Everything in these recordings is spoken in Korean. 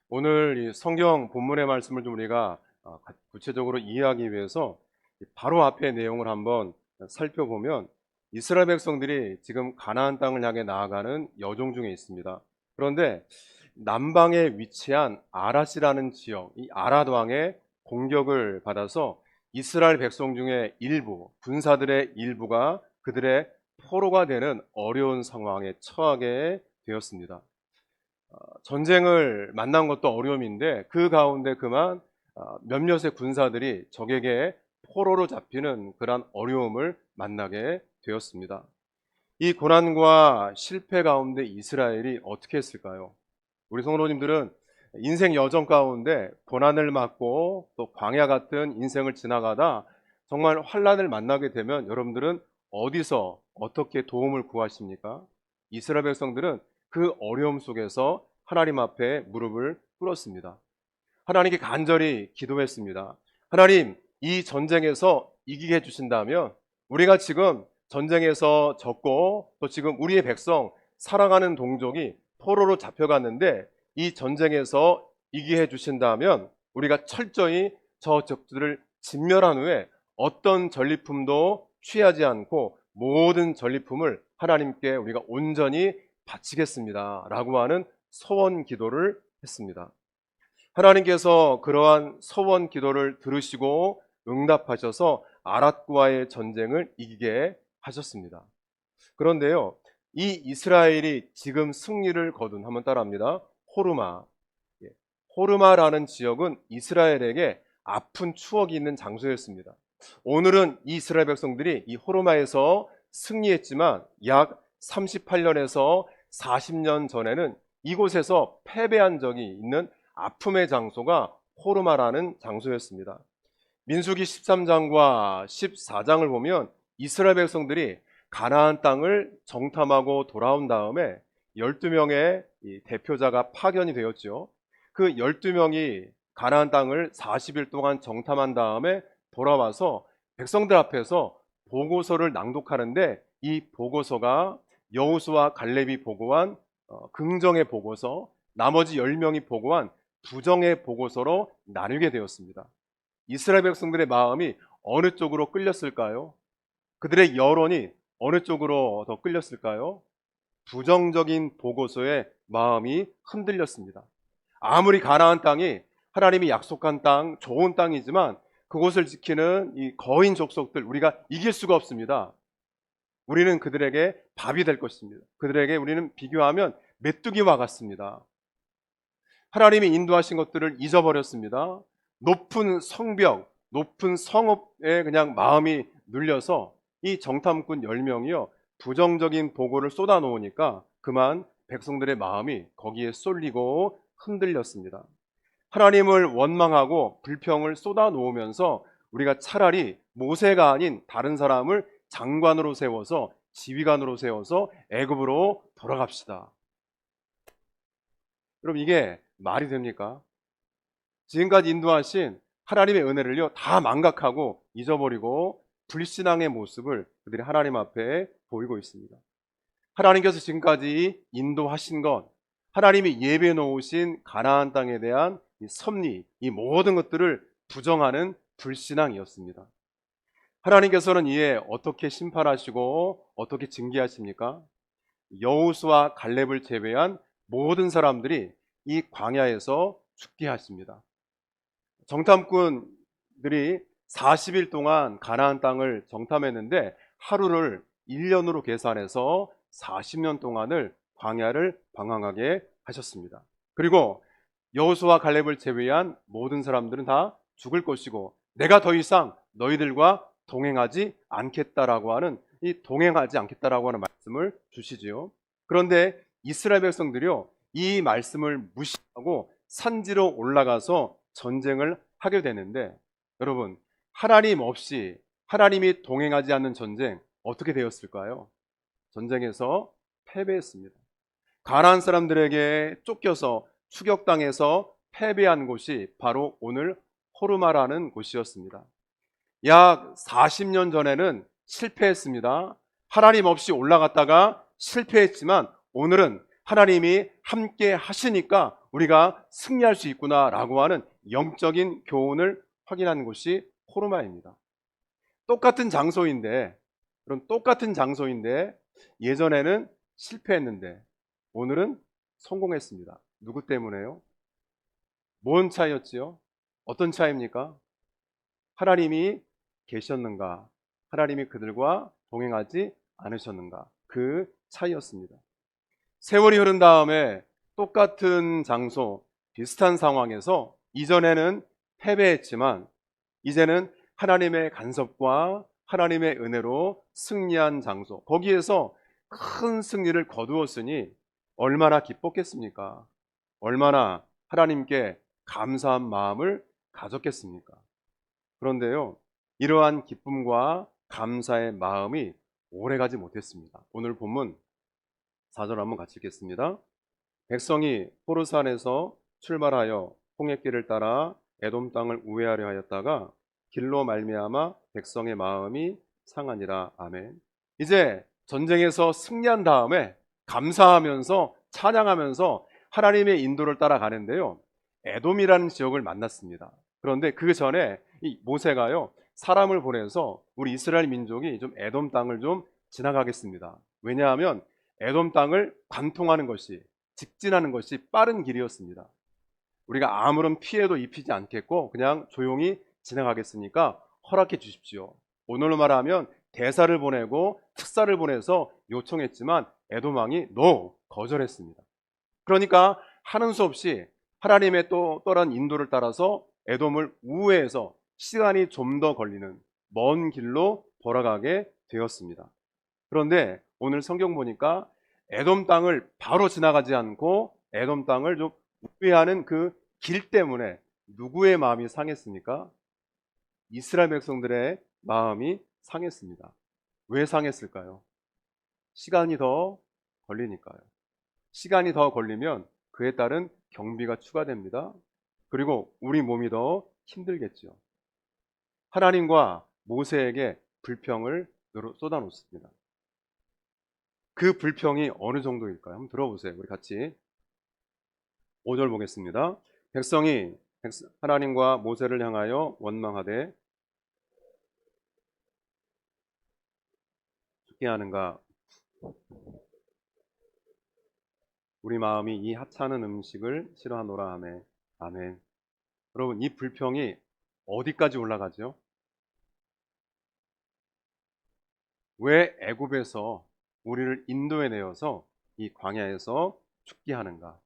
오늘 이 성경 본문의 말씀을 좀 우리가 구체적으로 이해하기 위해서 바로 앞의 내용을 한번 살펴보면 이스라엘 백성들이 지금 가나안 땅을 향해 나아가는 여정 중에 있습니다. 그런데 남방에 위치한 아랏이라는 지역, 이 아랏 왕의 공격을 받아서 이스라엘 백성 중에 일부, 군사들의 일부가 그들의 포로가 되는 어려운 상황에 처하게 되었습니다. 전쟁을 만난 것도 어려움인데 그 가운데 그만 몇몇의 군사들이 적에게 포로로 잡히는 그러한 어려움을 만나게 되었습니다. 이 고난과 실패 가운데 이스라엘이 어떻게 했을까요? 우리 성도님들은 인생 여정 가운데 고난을 맞고 또 광야 같은 인생을 지나가다 정말 환난을 만나게 되면 여러분들은 어디서 어떻게 도움을 구하십니까? 이스라엘 백성들은 그 어려움 속에서 하나님 앞에 무릎을 꿇었습니다. 하나님께 간절히 기도했습니다. 하나님, 이 전쟁에서 이기게 해주신다면 우리가 지금 전쟁에서 졌고 또 지금 우리의 백성 사랑하는 동족이 포로로 잡혀갔는데 이 전쟁에서 이기게 해주신다면 우리가 철저히 저 적들을 진멸한 후에 어떤 전리품도 취하지 않고 모든 전리품을 하나님께 우리가 온전히 바치겠습니다 라고 하는 서원 기도를 했습니다. 하나님께서 그러한 서원 기도를 들으시고 응답하셔서 아랏과의 전쟁을 이기게 하셨습니다. 그런데요, 이 이스라엘이 지금 승리를 거둔, 한번 따라합니다. 호르마. 호르마라는 지역은 이스라엘에게 아픈 추억이 있는 장소였습니다. 오늘은 이 이스라엘 백성들이 이 호르마에서 승리했지만 약 38년에서 40년 전에는 이곳에서 패배한 적이 있는 아픔의 장소가 호르마라는 장소였습니다. 민수기 13장과 14장을 보면 이스라엘 백성들이 가나안 땅을 정탐하고 돌아온 다음에 12명의 대표자가 파견이 되었죠. 그 12명이 가나안 땅을 40일 동안 정탐한 다음에 돌아와서 백성들 앞에서 보고서를 낭독하는데 이 보고서가 여호수아 갈렙이 보고한 긍정의 보고서, 나머지 10명이 보고한 부정의 보고서로 나누게 되었습니다. 이스라엘 백성들의 마음이 어느 쪽으로 끌렸을까요? 그들의 여론이 어느 쪽으로 더 끌렸을까요? 부정적인 보고서에 마음이 흔들렸습니다. 아무리 가나안 땅이 하나님이 약속한 땅, 좋은 땅이지만 그곳을 지키는 이 거인 족속들 우리가 이길 수가 없습니다. 우리는 그들에게 밥이 될 것입니다. 그들에게 우리는 비교하면 메뚜기와 같습니다. 하나님이 인도하신 것들을 잊어버렸습니다. 높은 성벽, 높은 성읍에 그냥 마음이 눌려서 이 정탐꾼 10명이요 부정적인 보고를 쏟아놓으니까 그만 백성들의 마음이 거기에 쏠리고 흔들렸습니다. 하나님을 원망하고 불평을 쏟아놓으면서 우리가 차라리 모세가 아닌 다른 사람을 장관으로 세워서 지휘관으로 세워서 애굽으로 돌아갑시다. 그럼 이게 말이 됩니까? 지금까지 인도하신 하나님의 은혜를요 다 망각하고 잊어버리고 불신앙의 모습을 그들이 하나님 앞에 보이고 있습니다. 하나님께서 지금까지 인도하신 것, 하나님이 예배 놓으신 가나안 땅에 대한 이 섭리, 이 모든 것들을 부정하는 불신앙이었습니다. 하나님께서는 이에 어떻게 심판하시고 어떻게 징계하십니까? 여호수아 갈렙을 제외한 모든 사람들이 이 광야에서 죽게 하십니다. 정탐꾼들이 40일 동안 가나안 땅을 정탐했는데 하루를 1년으로 계산해서 40년 동안을 광야를 방황하게 하셨습니다. 그리고 여호수아 갈렙을 제외한 모든 사람들은 다 죽을 것이고 내가 더 이상 너희들과 동행하지 않겠다라고 하는 이 동행하지 않겠다라고 하는 말씀을 주시지요. 그런데 이스라엘 백성들이요 이 말씀을 무시하고 산지로 올라가서 전쟁을 하게 되는데 여러분 하나님 없이 하나님이 동행하지 않는 전쟁 어떻게 되었을까요? 전쟁에서 패배했습니다. 가나안 사람들에게 쫓겨서 추격당해서 패배한 곳이 바로 오늘 호르마라는 곳이었습니다. 약 40년 전에는 실패했습니다. 하나님 없이 올라갔다가 실패했지만 오늘은 하나님이 함께 하시니까 우리가 승리할 수 있구나라고 하는 영적인 교훈을 확인하는 곳이 호르마입니다. 똑같은 장소인데, 그럼 똑같은 장소인데 예전에는 실패했는데 오늘은 성공했습니다. 누구 때문에요? 뭔 차이였지요? 어떤 차이입니까? 하나님이 계셨는가? 하나님이 그들과 동행하지 않으셨는가? 그 차이였습니다. 세월이 흐른 다음에 똑같은 장소, 비슷한 상황에서 이전에는 패배했지만 이제는 하나님의 간섭과 하나님의 은혜로 승리한 장소, 거기에서 큰 승리를 거두었으니 얼마나 기뻤겠습니까? 얼마나 하나님께 감사한 마음을 가졌겠습니까? 그런데요, 이러한 기쁨과 감사의 마음이 오래가지 못했습니다. 오늘 본문 4절 한번 같이 읽겠습니다. 백성이 호르산에서 출발하여 홍해길을 따라 에돔 땅을 우회하려 하였다가 길로 말미암아 백성의 마음이 상하니라. 아멘. 이제 전쟁에서 승리한 다음에 감사하면서 찬양하면서 하나님의 인도를 따라가는데요, 에돔이라는 지역을 만났습니다. 그런데 그 전에 이 모세가요, 사람을 보내서 우리 이스라엘 민족이 좀 에돔 땅을 좀 지나가겠습니다. 왜냐하면 에돔 땅을 관통하는 것이, 직진하는 것이 빠른 길이었습니다. 우리가 아무런 피해도 입히지 않겠고 그냥 조용히 지나가겠으니까 허락해 주십시오. 오늘로 말하면 대사를 보내고 특사를 보내서 요청했지만 에돔 왕이 거절했습니다. 그러니까 하는 수 없이 하나님의 또 또한 인도를 따라서 에돔을 우회해서 시간이 좀 더 걸리는 먼 길로 돌아가게 되었습니다. 그런데 오늘 성경 보니까 에돔 땅을 바로 지나가지 않고 에돔 땅을 좀 우회하는 그 길 때문에 누구의 마음이 상했습니까? 이스라엘 백성들의 마음이 상했습니다. 왜 상했을까요? 시간이 더 걸리니까요. 시간이 더 걸리면 그에 따른 경비가 추가됩니다. 그리고 우리 몸이 더 힘들겠죠. 하나님과 모세에게 불평을 쏟아놓습니다. 그 불평이 어느 정도일까요? 한번 들어보세요. 우리 같이 5절 보겠습니다. 백성이 하나님과 모세를 향하여 원망하되 죽게 하는가? 우리 마음이 이 하찮은 음식을 싫어하노라 하매. 아멘. 여러분, 이 불평이 어디까지 올라가죠? 왜 애굽에서 우리를 인도해 내어서 이 광야에서 죽게 하는가?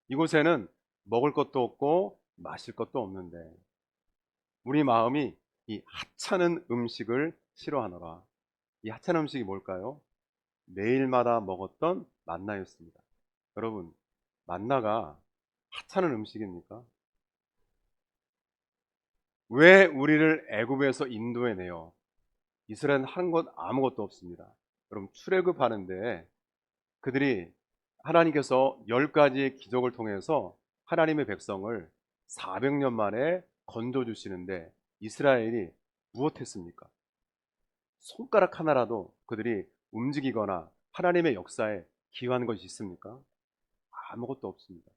이곳에는 먹을 것도 없고 마실 것도 없는데 우리 마음이 이 하찮은 음식을 싫어하노라. 이 하찮은 음식이 뭘까요? 매일마다 먹었던 만나였습니다. 여러분, 만나가 하찮은 음식입니까? 왜 우리를 애굽에서 인도해 내어? 이스라엘은 한 것 아무것도 없습니다. 여러분, 출애굽하는데 그들이 하나님께서 10가지의 기적을 통해서 하나님의 백성을 400년 만에 건져 주시는데 이스라엘이 무엇했습니까? 손가락 하나라도 그들이 움직이거나 하나님의 역사에 기여한 것이 있습니까? 아무것도 없습니다.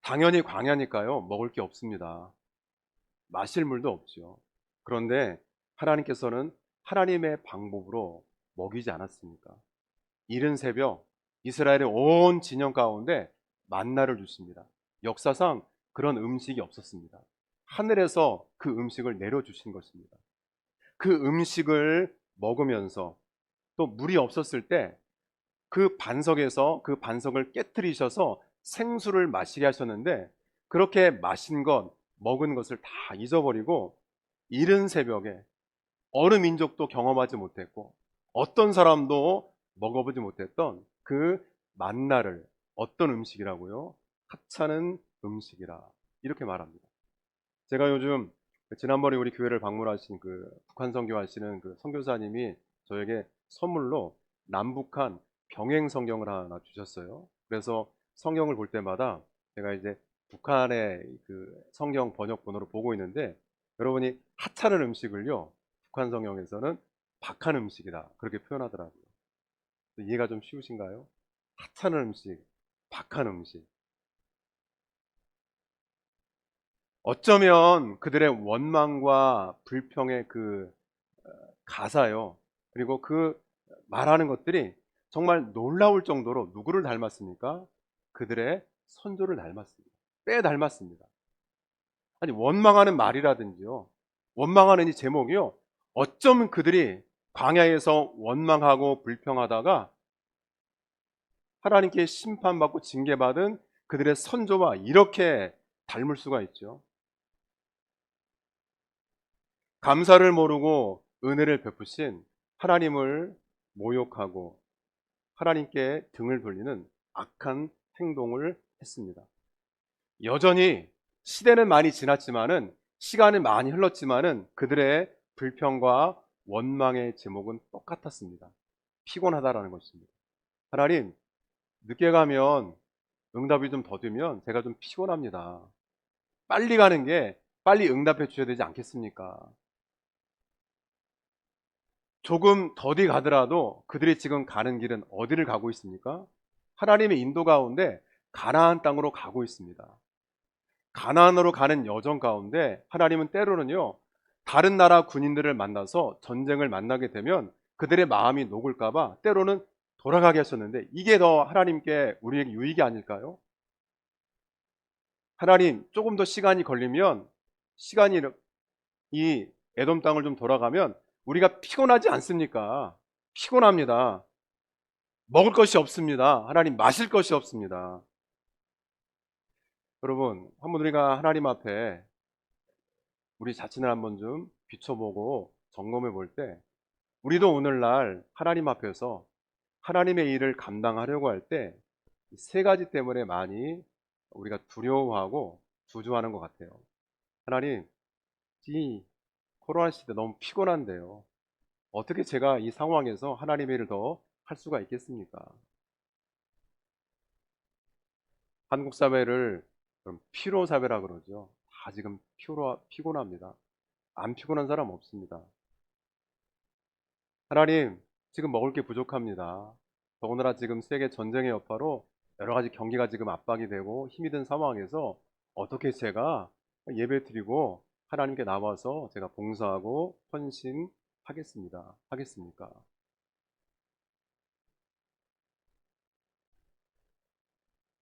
당연히 광야니까요, 먹을 게 없습니다. 마실 물도 없죠. 그런데 하나님께서는 하나님의 방법으로 먹이지 않았습니까? 이른 새벽 이스라엘의 온 진영 가운데 만나를 주십니다. 역사상 그런 음식이 없었습니다. 하늘에서 그 음식을 내려주신 것입니다. 그 음식을 먹으면서 또 물이 없었을 때 그 반석에서 그 반석을 깨뜨리셔서 생수를 마시게 하셨는데 그렇게 마신 것, 먹은 것을 다 잊어버리고 이른 새벽에 어느 민족도 경험하지 못했고 어떤 사람도 먹어보지 못했던 그 만나를 어떤 음식이라고요? 하찮은 음식이라 이렇게 말합니다. 제가 요즘 지난번에 우리 교회를 방문하신 그 북한 선교하시는 그 선교사님이 저에게 선물로 남북한 병행 성경을 하나 주셨어요. 그래서 성경을 볼 때마다 제가 이제 북한의 그 성경 번역 본어로 보고 있는데 여러분이 하찮은 음식을요, 북한 성경에서는 박한 음식이다 그렇게 표현하더라고요. 이해가 좀 쉬우신가요? 하찮은 음식, 박한 음식. 어쩌면 그들의 원망과 불평의 그 가사요. 그리고 그 말하는 것들이 정말 놀라울 정도로 누구를 닮았습니까? 그들의 선조를 닮았습니다. 때 닮았습니다. 아니, 원망하는 말이라든지요. 원망하는 이 제목이요. 어쩌면 그들이 광야에서 원망하고 불평하다가 하나님께 심판받고 징계받은 그들의 선조와 이렇게 닮을 수가 있죠. 감사를 모르고 은혜를 베푸신 하나님을 모욕하고 하나님께 등을 돌리는 악한 행동을 했습니다. 여전히 시대는 많이 지났지만은, 시간은 많이 흘렀지만은 그들의 불평과 원망의 제목은 똑같았습니다. 피곤하다라는 것입니다. 하나님, 늦게 가면, 응답이 좀 더디면 제가 좀 피곤합니다. 빨리 가는 게 빨리 응답해 주셔야 되지 않겠습니까? 조금 더디 가더라도 그들이 지금 가는 길은 어디를 가고 있습니까? 하나님의 인도 가운데 가나안 땅으로 가고 있습니다. 가나안으로 가는 여정 가운데 하나님은 때로는요, 다른 나라 군인들을 만나서 전쟁을 만나게 되면 그들의 마음이 녹을까봐 때로는 돌아가게 하셨는데, 이게 더 하나님께 우리에게 유익이 아닐까요? 하나님, 조금 더 시간이 걸리면, 시간이 이 에돔 땅을 좀 돌아가면 우리가 피곤하지 않습니까? 피곤합니다. 먹을 것이 없습니다. 하나님, 마실 것이 없습니다. 여러분, 한번 우리가 하나님 앞에 우리 자신을 한번 좀 비춰보고 점검해 볼 때, 우리도 오늘날 하나님 앞에서 하나님의 일을 감당하려고 할 때 세 가지 때문에 많이 우리가 두려워하고 주저하는 것 같아요. 하나님, 이 코로나 시대 너무 피곤한데요. 어떻게 제가 이 상황에서 하나님의 일을 더 할 수가 있겠습니까? 한국 사회를 피로 사회라 그러죠. 다 지금 피곤합니다. 안 피곤한 사람 없습니다. 하나님, 지금 먹을 게 부족합니다. 더군다나 지금 세계 전쟁의 여파로 여러 가지 경기가 지금 압박이 되고 힘이 든 상황에서 어떻게 제가 예배 드리고 하나님께 나와서 제가 봉사하고 하겠습니까?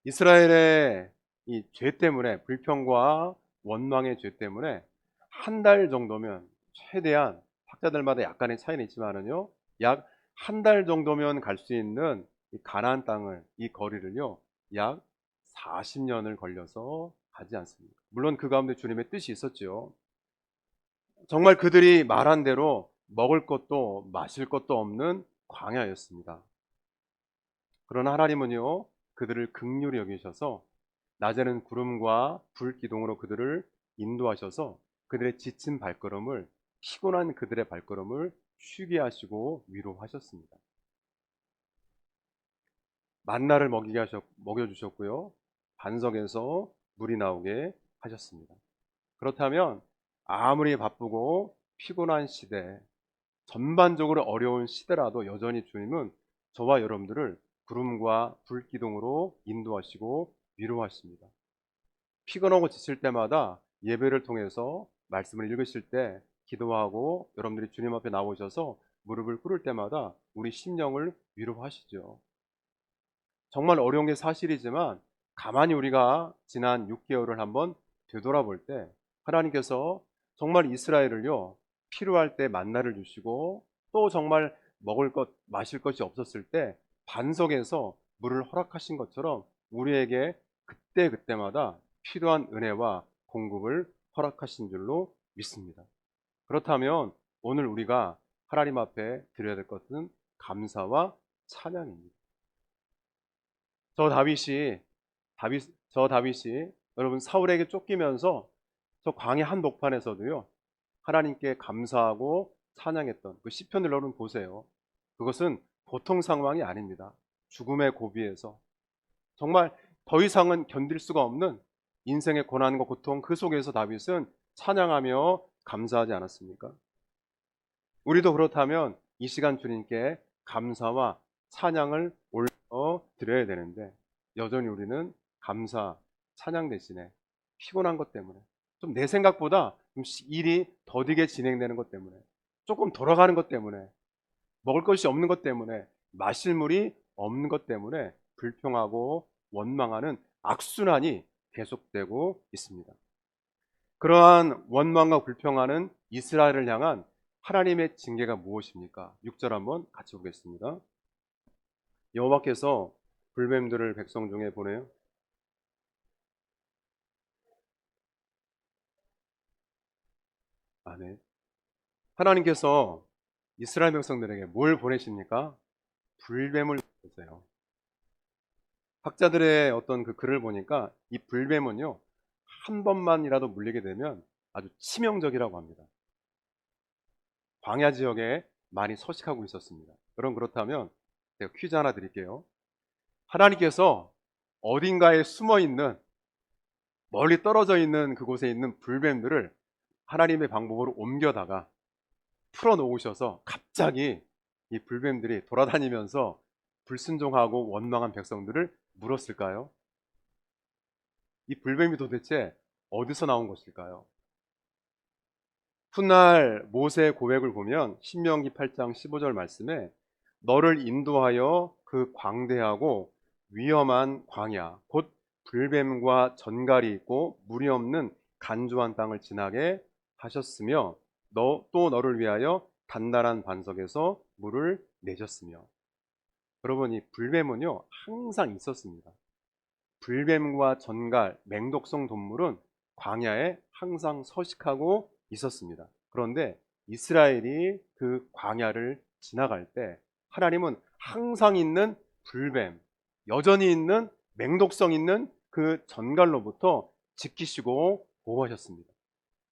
이스라엘의 이 죄 때문에, 불평과 원망의 죄 때문에 한 달 정도면, 최대한 학자들마다 약간의 차이는 있지만은요, 약 한 달 정도면 갈 수 있는 이 가나안 땅을, 이 거리를요, 약 40년을 걸려서 가지 않습니까? 물론 그 가운데 주님의 뜻이 있었죠. 정말 그들이 말한 대로 먹을 것도 마실 것도 없는 광야였습니다. 그러나 하나님은요, 그들을 긍휼히 여기셔서 낮에는 구름과 불 기둥으로 그들을 인도하셔서 그들의 지친 발걸음을, 피곤한 그들의 발걸음을 쉬게 하시고 위로하셨습니다. 만나를 먹여주셨고요, 반석에서 물이 나오게 하셨습니다. 그렇다면 아무리 바쁘고 피곤한 시대, 전반적으로 어려운 시대라도 여전히 주님은 저와 여러분들을 구름과 불기둥으로 인도하시고 위로하십니다. 피곤하고 지칠 때마다 예배를 통해서 말씀을 읽으실 때 기도하고 여러분들이 주님 앞에 나오셔서 무릎을 꿇을 때마다 우리 심령을 위로하시죠. 정말 어려운 게 사실이지만 가만히 우리가 지난 6개월을 한번 되돌아볼 때 하나님께서 정말 이스라엘을요, 필요할 때 만나를 주시고 또 정말 먹을 것 마실 것이 없었을 때 반석에서 물을 허락하신 것처럼 우리에게 그때그때마다 필요한 은혜와 공급을 허락하신 줄로 믿습니다. 그렇다면 오늘 우리가 하나님 앞에 드려야 될 것은 감사와 찬양입니다. 저 다윗이 저 다윗이 여러분 사울에게 쫓기면서 저 광야 한복판에서도요, 하나님께 감사하고 찬양했던 그 시편을 여러분 보세요. 그것은 보통 상황이 아닙니다. 죽음의 고비에서 정말 더 이상은 견딜 수가 없는 인생의 고난과 고통, 그 속에서 다윗은 찬양하며 감사하지 않았습니까? 우리도 그렇다면 이 시간 주님께 감사와 찬양을 올려 드려야 되는데 여전히 우리는 감사, 찬양 대신에 피곤한 것 때문에 좀 내 생각보다 좀 일이 더디게 진행되는 것 때문에 조금 돌아가는 것 때문에 먹을 것이 없는 것 때문에 마실 물이 없는 것 때문에 불평하고 원망하는 악순환이 계속되고 있습니다. 그러한 원망과 불평하는 이스라엘을 향한 하나님의 징계가 무엇입니까? 6절 한번 같이 보겠습니다. 여호와께서 불뱀들을 백성 중에 보내요. 아멘. 하나님께서 이스라엘 백성들에게 뭘 보내십니까? 불뱀을 보내세요. 학자들의 어떤 그 글을 보니까 이 불뱀은요, 한 번만이라도 물리게 되면 아주 치명적이라고 합니다. 광야 지역에 많이 서식하고 있었습니다. 여러분, 그렇다면 제가 퀴즈 하나 드릴게요. 하나님께서 어딘가에 숨어 있는, 멀리 떨어져 있는 그곳에 있는 불뱀들을 하나님의 방법으로 옮겨다가 풀어 놓으셔서 갑자기 이 불뱀들이 돌아다니면서 불순종하고 원망한 백성들을 물었을까요? 이 불뱀이 도대체 어디서 나온 것일까요? 훗날 모세의 고백을 보면 신명기 8장 15절 말씀에 너를 인도하여 그 광대하고 위험한 광야 곧 불뱀과 전갈이 있고 물이 없는 간조한 땅을 지나게 하셨으며 또 너를 위하여 단단한 반석에서 물을 내셨으며. 여러분, 이 불뱀은요 항상 있었습니다. 불뱀과 전갈, 맹독성 동물은 광야에 항상 서식하고 있었습니다. 그런데 이스라엘이 그 광야를 지나갈 때 하나님은 항상 있는 불뱀, 여전히 있는 맹독성 있는 그 전갈로부터 지키시고 보호하셨습니다.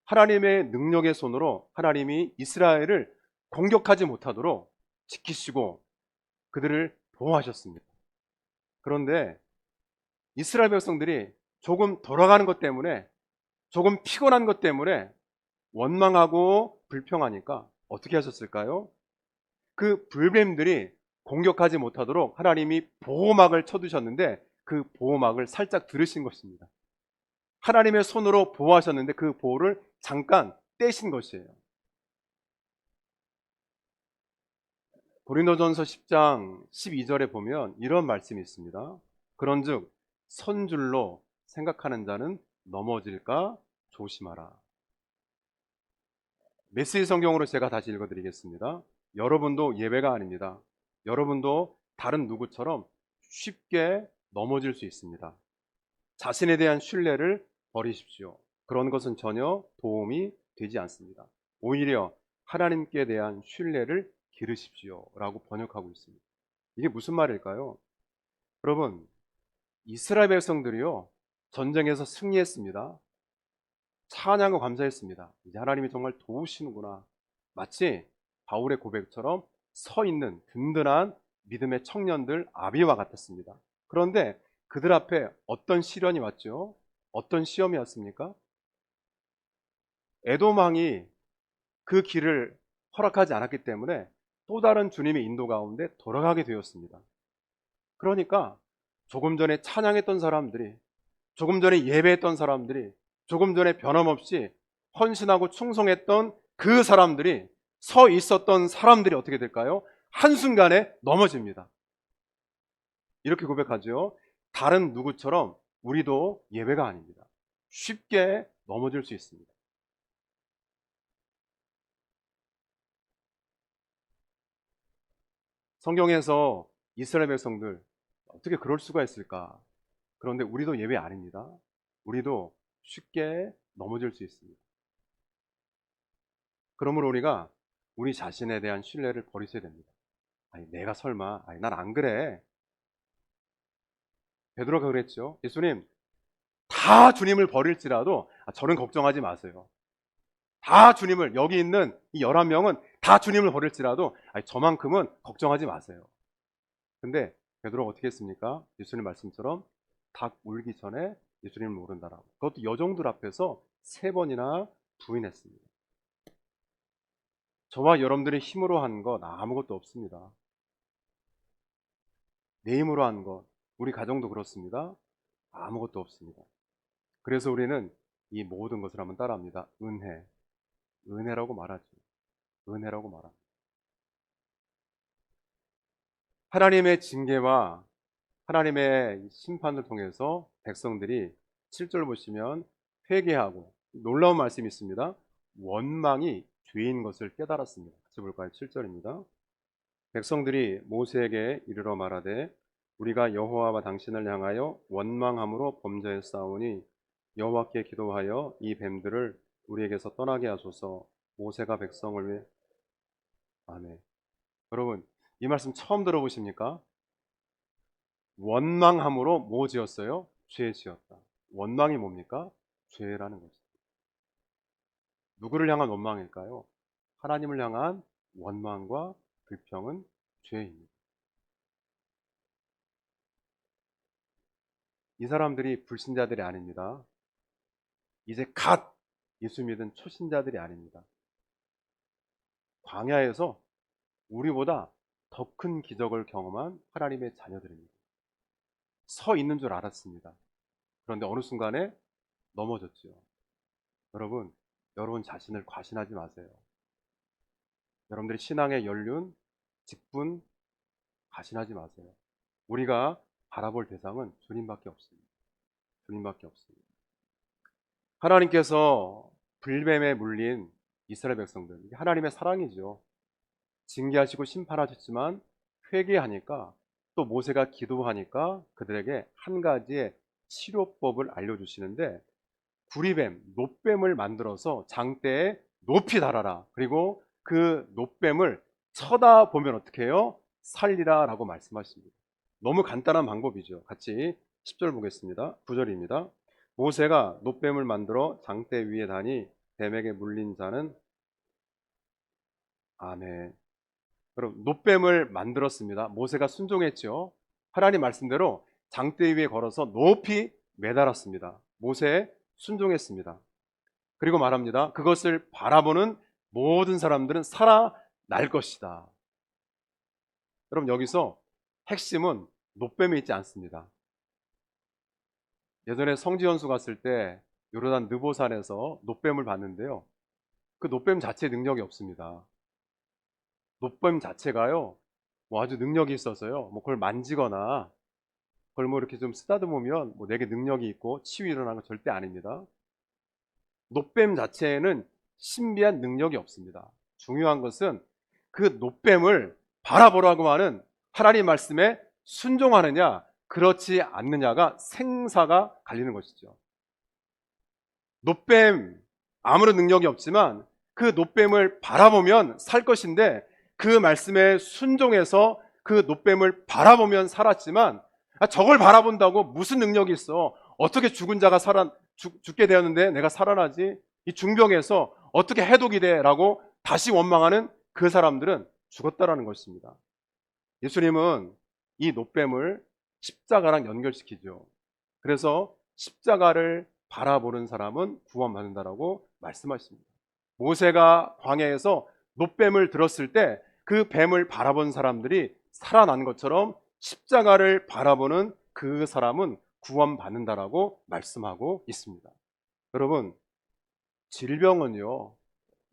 하나님의 능력의 손으로 하나님이 이스라엘을 공격하지 못하도록 지키시고 그들을 보호하셨습니다. 그런데 이스라엘 백성들이 조금 돌아가는 것 때문에, 조금 피곤한 것 때문에 원망하고 불평하니까 어떻게 하셨을까요? 그 불뱀들이 공격하지 못하도록 하나님이 보호막을 쳐두셨는데 그 보호막을 살짝 들으신 것입니다. 하나님의 손으로 보호하셨는데 그 보호를 잠깐 떼신 것이에요. 고린도전서 10장 12절에 보면 이런 말씀이 있습니다. 그런즉 선줄로 생각하는 자는 넘어질까 조심하라. 메시지 성경으로 제가 다시 읽어드리겠습니다. 여러분도 예외가 아닙니다. 여러분도 다른 누구처럼 쉽게 넘어질 수 있습니다. 자신에 대한 신뢰를 버리십시오. 그런 것은 전혀 도움이 되지 않습니다. 오히려 하나님께 대한 신뢰를 기르십시오 라고 번역하고 있습니다. 이게 무슨 말일까요? 여러분, 이스라엘 백성들이요 전쟁에서 승리했습니다. 찬양하고 감사했습니다. 이제 하나님이 정말 도우시는구나. 마치 바울의 고백처럼 서 있는 든든한 믿음의 청년들 아비와 같았습니다. 그런데 그들 앞에 어떤 시련이 왔죠? 어떤 시험이 왔습니까? 에돔 왕이 그 길을 허락하지 않았기 때문에 또 다른 주님의 인도 가운데 돌아가게 되었습니다. 그러니까 조금 전에 찬양했던 사람들이, 조금 전에 예배했던 사람들이, 조금 전에 변함없이 헌신하고 충성했던 그 사람들이, 서 있었던 사람들이 어떻게 될까요? 한순간에 넘어집니다. 이렇게 고백하죠. 다른 누구처럼 우리도 예외가 아닙니다. 쉽게 넘어질 수 있습니다. 성경에서 이스라엘 백성들 어떻게 그럴 수가 있을까? 그런데 우리도 예외 아닙니다. 우리도 쉽게 넘어질 수 있습니다. 그러므로 우리가 우리 자신에 대한 신뢰를 버리셔야 됩니다. 아니, 내가 설마, 아니, 난 안 그래. 베드로가 그랬죠. 예수님, 다 주님을 버릴지라도 저는 걱정하지 마세요. 다 주님을, 여기 있는 이 11명은 다 주님을 버릴지라도 저만큼은 걱정하지 마세요. 근데 베드로가 어떻게 했습니까? 예수님 말씀처럼 닭 울기 전에 예수님을 모른다라고. 그것도 여종들 앞에서 3번이나 부인했습니다. 저와 여러분들이 힘으로 한 것 아무것도 없습니다. 내 힘으로 한 것, 우리 가정도 그렇습니다. 아무것도 없습니다. 그래서 우리는 이 모든 것을 한번 따라합니다. 은혜. 은혜라고 말하죠. 은혜라고 말합니다. 하나님의 징계와 하나님의 심판을 통해서 백성들이 7절 보시면 회개하고, 놀라운 말씀이 있습니다. 원망이 죄인 것을 깨달았습니다. 같이 볼까요? 7절입니다. 백성들이 모세에게 이르러 말하되 우리가 여호와와 당신을 향하여 원망함으로 범죄했사오니 여호와께 기도하여 이 뱀들을 우리에게서 떠나게 하소서. 모세가 백성을 위해. 아멘. 여러분, 이 말씀 처음 들어보십니까? 원망함으로 뭐 지었어요? 죄 지었다. 원망이 뭡니까? 죄라는 것입니다. 누구를 향한 원망일까요? 하나님을 향한 원망과 불평은 죄입니다. 이 사람들이 불신자들이 아닙니다. 이제 갓 예수 믿은 초신자들이 아닙니다. 광야에서 우리보다 더 큰 기적을 경험한 하나님의 자녀들입니다. 서 있는 줄 알았습니다. 그런데 어느 순간에 넘어졌죠. 여러분 자신을 과신하지 마세요. 여러분들이 신앙의 연륜, 직분 과신하지 마세요. 우리가 바라볼 대상은 주님밖에 없습니다. 주님밖에 없습니다. 하나님께서 불뱀에 물린 이스라엘 백성들, 이게 하나님의 사랑이죠. 징계하시고 심판하셨지만 회개하니까, 또 모세가 기도하니까 그들에게 한 가지의 치료법을 알려주시는데, 구리뱀, 놋뱀을 만들어서 장대에 높이 달아라. 그리고 그 놋뱀을 쳐다보면 어떻게 해요? 살리라 라고 말씀하십니다. 너무 간단한 방법이죠. 같이 10절 보겠습니다. 9절입니다. 모세가 놋뱀을 만들어 장대 위에 다니 뱀에게 물린 자는. 아멘. 여러분, 놋뱀을 만들었습니다. 모세가 순종했죠. 하나님 말씀대로 장대 위에 걸어서 높이 매달았습니다. 모세 순종했습니다. 그리고 말합니다. 그것을 바라보는 모든 사람들은 살아날 것이다. 여러분, 여기서 핵심은 놋뱀에 있지 않습니다. 예전에 성지연수 갔을 때 요르단 느보산에서 놋뱀을 봤는데요. 그 놋뱀 자체에 능력이 없습니다. 놋뱀 자체가요, 뭐 아주 능력이 있어서요, 뭐 그걸 만지거나 그걸 뭐 이렇게 좀 쓰다듬으면 뭐 내게 능력이 있고 치유 일어나는 건 절대 아닙니다. 놋뱀 자체에는 신비한 능력이 없습니다. 중요한 것은 그 놋뱀을 바라보라고 하는 하나님 말씀에 순종하느냐 그렇지 않느냐가 생사가 갈리는 것이죠. 놋뱀 아무런 능력이 없지만 그 놋뱀을 바라보면 살 것인데, 그 말씀에 순종해서 그 놋뱀을 바라보면 살았지만, 저걸 바라본다고 무슨 능력이 있어? 어떻게 죽은 자가 죽게 되었는데 내가 살아나지? 이 중병에서 어떻게 해독이 돼? 라고 다시 원망하는 그 사람들은 죽었다라는 것입니다. 예수님은 이 놋뱀을 십자가랑 연결시키죠. 그래서 십자가를 바라보는 사람은 구원받는다라고 말씀하십니다. 모세가 광야에서 놋뱀을 들었을 때 그 뱀을 바라본 사람들이 살아난 것처럼 십자가를 바라보는 그 사람은 구원받는다라고 말씀하고 있습니다. 여러분, 질병은요,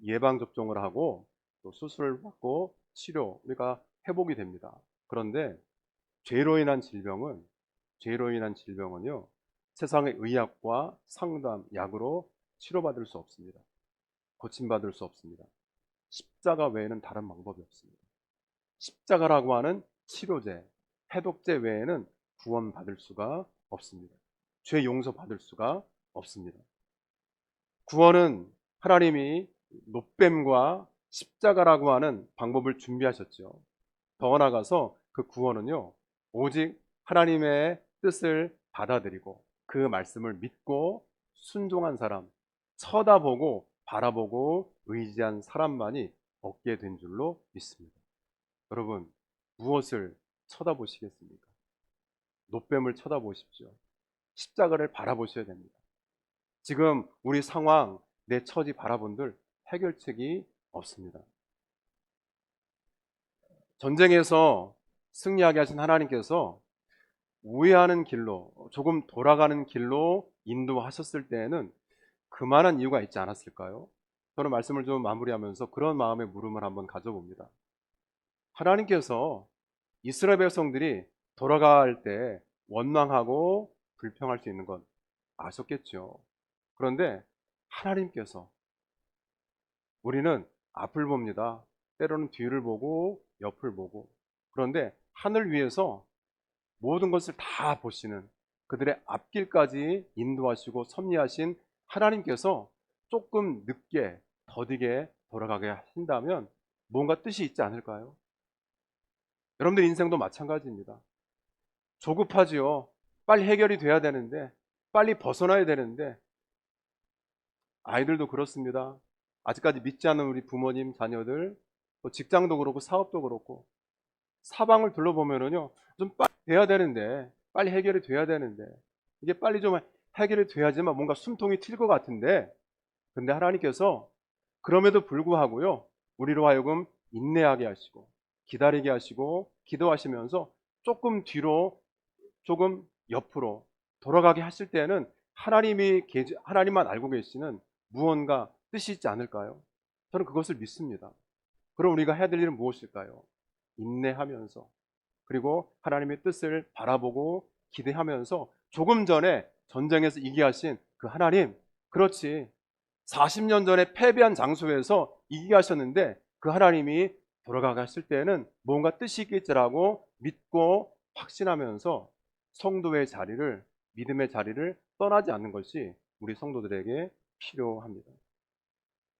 예방접종을 하고 또 수술을 받고 치료, 우리가 회복이 됩니다. 그런데 죄로 인한 질병은요, 세상의 의학과 상담, 약으로 치료받을 수 없습니다. 고침받을 수 없습니다. 십자가 외에는 다른 방법이 없습니다. 십자가라고 하는 치료제, 해독제 외에는 구원받을 수가 없습니다. 죄 용서받을 수가 없습니다. 구원은 하나님이 놋뱀과 십자가라고 하는 방법을 준비하셨죠. 더 나아가서 그 구원은요, 오직 하나님의 뜻을 받아들이고 그 말씀을 믿고 순종한 사람, 쳐다보고 바라보고 의지한 사람만이 얻게 된 줄로 믿습니다. 여러분, 무엇을 쳐다보시겠습니까? 놋뱀을 쳐다보십시오. 십자가를 바라보셔야 됩니다. 지금 우리 상황, 내 처지 바라본들 해결책이 없습니다. 전쟁에서 승리하게 하신 하나님께서 우회하는 길로, 조금 돌아가는 길로 인도하셨을 때에는 그만한 이유가 있지 않았을까요? 저는 말씀을 좀 마무리하면서 그런 마음의 물음을 한번 가져봅니다. 하나님께서 이스라엘 백성들이 돌아갈 때 원망하고 불평할 수 있는 건 아셨겠죠. 그런데 하나님께서, 우리는 앞을 봅니다. 때로는 뒤를 보고 옆을 보고. 그런데 하늘 위에서 모든 것을 다 보시는, 그들의 앞길까지 인도하시고 섭리하신 하나님께서 조금 늦게 더디게 돌아가게 하신다면 뭔가 뜻이 있지 않을까요? 여러분들 인생도 마찬가지입니다. 조급하지요. 빨리 해결이 돼야 되는데, 빨리 벗어나야 되는데. 아이들도 그렇습니다. 아직까지 믿지 않는 우리 부모님, 자녀들, 또 직장도 그렇고 사업도 그렇고 사방을 둘러보면은요, 좀 빨리 돼야 되는데, 빨리 해결이 돼야 되는데, 이게 빨리 좀 해결이 돼야지만 뭔가 숨통이 튈 것 같은데, 근데 하나님께서 그럼에도 불구하고요, 우리로 하여금 인내하게 하시고 기다리게 하시고 기도하시면서 조금 뒤로, 조금 옆으로 돌아가게 하실 때는 하나님만 알고 계시는 무언가 뜻이 있지 않을까요? 저는 그것을 믿습니다. 그럼 우리가 해야 될 일은 무엇일까요? 인내하면서, 그리고 하나님의 뜻을 바라보고 기대하면서, 조금 전에 전쟁에서 이기게 하신 그 하나님, 그렇지, 40년 전에 패배한 장소에서 이기게 하셨는데 그 하나님이 돌아가게 하실 때는 뭔가 뜻이 있겠지라고 믿고 확신하면서 성도의 자리를, 믿음의 자리를 떠나지 않는 것이 우리 성도들에게 필요합니다.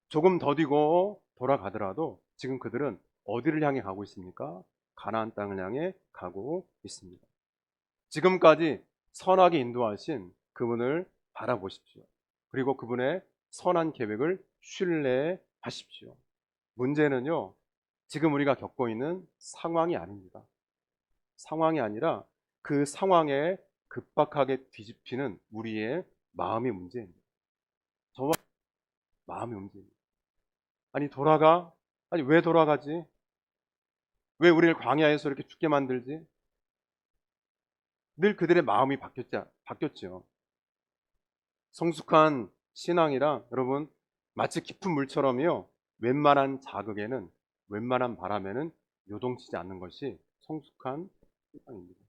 조금 더디고 돌아가더라도 지금 그들은 어디를 향해 가고 있습니까? 가나안 땅을 향해 가고 있습니다. 지금까지 선하게 인도하신 그분을 바라보십시오. 그리고 그분의 선한 계획을 신뢰하십시오. 문제는요, 지금 우리가 겪고 있는 상황이 아닙니다. 상황이 아니라 그 상황에 급박하게 뒤집히는 우리의 마음의 문제입니다. 저와 마음의 문제입니다. 아니, 돌아가? 아니, 왜 돌아가지? 왜 우리를 광야에서 이렇게 죽게 만들지? 늘 그들의 마음이 바뀌었죠. 성숙한 신앙이라 여러분, 마치 깊은 물처럼요, 웬만한 자극에는, 웬만한 바람에는 요동치지 않는 것이 성숙한 신앙입니다.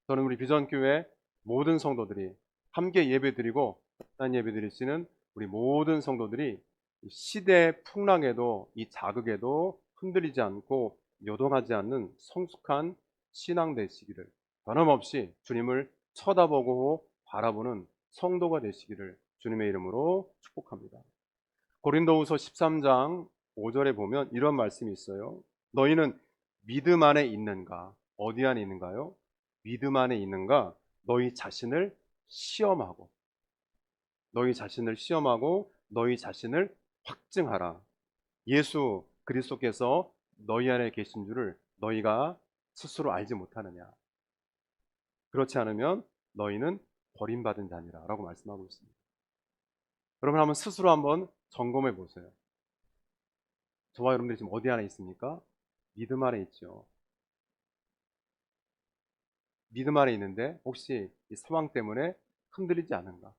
저는 우리 비전교회 모든 성도들이 함께 예배드리고 단 예배드리시는 우리 모든 성도들이 시대의 풍랑에도, 이 자극에도 흔들리지 않고 요동하지 않는 성숙한 신앙 되시기를, 변함없이 주님을 쳐다보고 바라보는 성도가 되시기를 주님의 이름으로 축복합니다. 고린도후서 13장 5절에 보면 이런 말씀이 있어요. 너희는 믿음 안에 있는가? 어디 안에 있는가요? 믿음 안에 있는가? 너희 자신을 시험하고, 너희 자신을 시험하고 너희 자신을 확증하라. 예수 그리스도께서 너희 안에 계신 줄을 너희가 스스로 알지 못하느냐? 그렇지 않으면 너희는 버림받은 자니라 라고 말씀하고 있습니다. 여러분, 한번 스스로 한번 점검해 보세요. 저와 여러분들이 지금 어디 안에 있습니까? 믿음 안에 있죠. 믿음 안에 있는데 혹시 이 상황 때문에 흔들리지 않은가?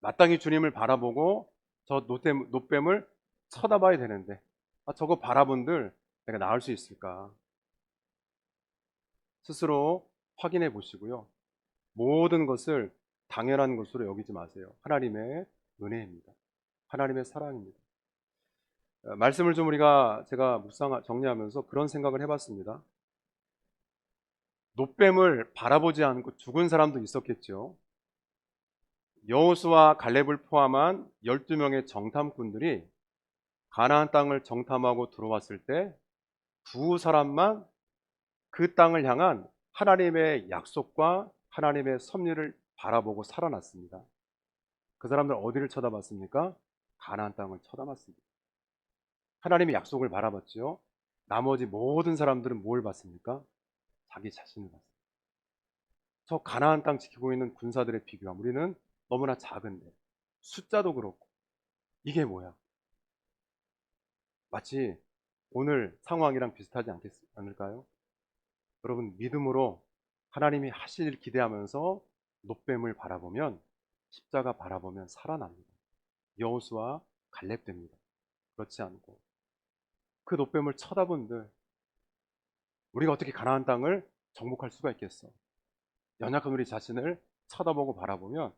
마땅히 주님을 바라보고 저 노뱀을 쳐다봐야 되는데, 저거 바라본들 내가 나을 수 있을까? 스스로 확인해 보시고요. 모든 것을 당연한 것으로 여기지 마세요. 하나님의 은혜입니다. 하나님의 사랑입니다. 말씀을 좀 제가 정리하면서 그런 생각을 해봤습니다. 노뱀을 바라보지 않고 죽은 사람도 있었겠죠. 여호수와 갈렙을 포함한 12명의 정탐꾼들이 가나안 땅을 정탐하고 들어왔을 때 두 사람만 그 땅을 향한 하나님의 약속과 하나님의 섭리를 바라보고 살아났습니다. 그 사람들 어디를 쳐다봤습니까? 가나안 땅을 쳐다봤습니다. 하나님의 약속을 바라봤죠. 나머지 모든 사람들은 뭘 봤습니까? 자기 자신을 봤습니다. 저 가나안 땅 지키고 있는 군사들의 비교하면 우리는 너무나 작은데, 숫자도 그렇고, 이게 뭐야? 마치 오늘 상황이랑 비슷하지 않을까요? 여러분, 믿음으로 하나님이 하실 일 기대하면서 놋뱀을 바라보면, 십자가 바라보면 살아납니다. 여호수아 갈렙됩니다. 그렇지 않고 그 놋뱀을 쳐다본들 우리가 어떻게 가나안 땅을 정복할 수가 있겠어? 연약한 우리 자신을 쳐다보고 바라보면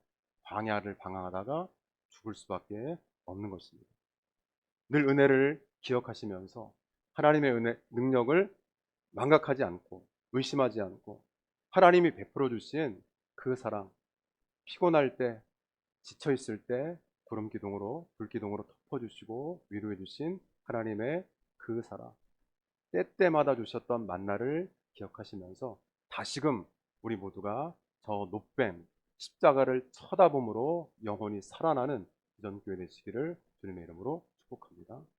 광야를 방황하다가 죽을 수밖에 없는 것입니다. 늘 은혜를 기억하시면서 하나님의 은혜, 능력을 망각하지 않고 의심하지 않고 하나님이 베풀어 주신 그 사랑, 피곤할 때, 지쳐 있을 때 구름 기둥으로, 불 기둥으로 덮어 주시고 위로해 주신 하나님의 그 사랑, 때때마다 주셨던 만나를 기억하시면서 다시금 우리 모두가 저 놋뱀 십자가를 쳐다봄으로 영혼이 살아나는 기존교회 되시기를 주님의 이름으로 축복합니다.